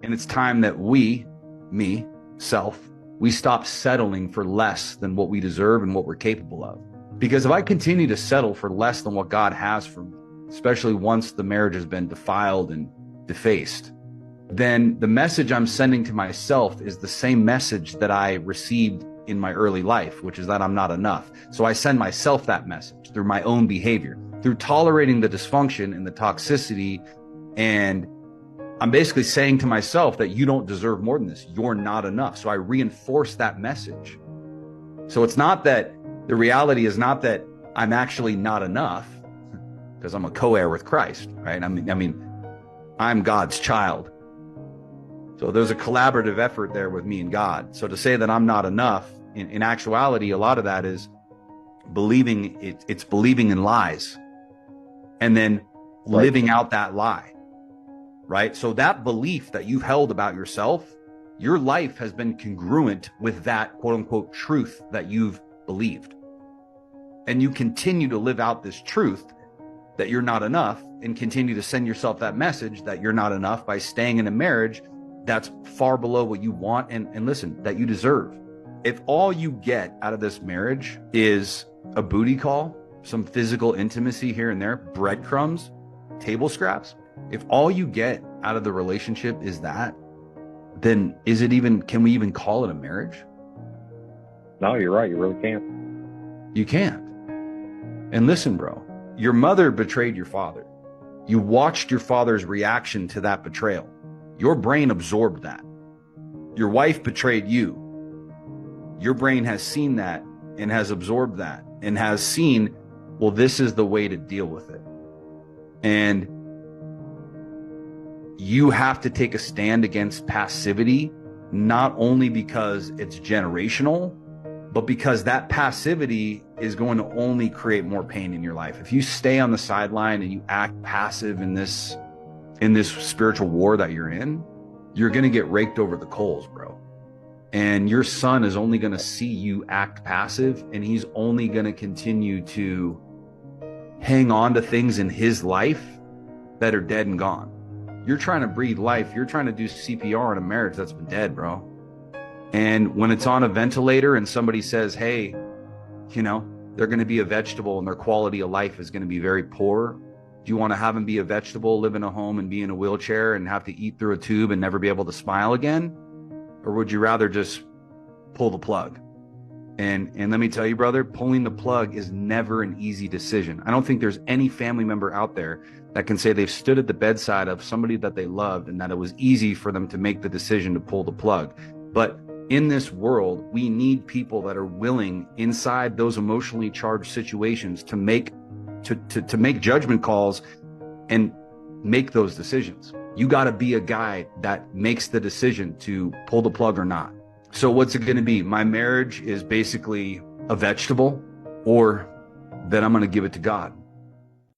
And it's time that me, self, we stop settling for less than what we deserve and what we're capable of. Because if I continue to settle for less than what God has for me, especially once the marriage has been defiled and defaced, then the message I'm sending to myself is the same message that I received in my early life, which is that I'm not enough. So I send myself that message through my own behavior, through tolerating the dysfunction and the toxicity. And I'm basically saying to myself that you don't deserve more than this. You're not enough. So I reinforce that message. So it's not that the reality is not that I'm actually not enough, because I'm a co-heir with Christ, right? I mean, I'm God's child. So there's a collaborative effort there with me and God. So to say that I'm not enough, in actuality, a lot of that is believing it's believing in lies and then living out that lie, right? So that belief that you've held about yourself, your life has been congruent with that quote unquote truth that you've believed. And you continue to live out this truth that you're not enough and continue to send yourself that message that you're not enough by staying in a marriage that's far below what you want and listen, that you deserve. If all you get out of this marriage is a booty call, some physical intimacy here and there, breadcrumbs, table scraps, if all you get out of the relationship is that, then can we even call it a marriage? No, you're right. You really can't. You can't. And listen, bro, your mother betrayed your father. You watched your father's reaction to that betrayal. Your brain absorbed that. Your wife betrayed you. Your brain has seen that and has absorbed that and has seen, well, this is the way to deal with it. And you have to take a stand against passivity, not only because it's generational, but because that passivity is going to only create more pain in your life. If you stay on the sideline and you act passive in this spiritual war that you're in, you're going to get raked over the coals, bro. And your son is only going to see you act passive, and he's only going to continue to hang on to things in his life that are dead and gone. You're trying to breathe life. You're trying to do CPR in a marriage that's been dead, bro. And when it's on a ventilator and somebody says, hey, they're going to be a vegetable and their quality of life is going to be very poor. Do you want to have them be a vegetable, live in a home and be in a wheelchair and have to eat through a tube and never be able to smile again? Or would you rather just pull the plug? And let me tell you, brother, pulling the plug is never an easy decision. I don't think there's any family member out there that can say they've stood at the bedside of somebody that they loved and that it was easy for them to make the decision to pull the plug. But in this world, we need people that are willing inside those emotionally charged situations to make judgment calls and make those decisions. You got to be a guy that makes the decision to pull the plug or not. So what's it going to be? My marriage is basically a vegetable, or then I'm going to give it to God.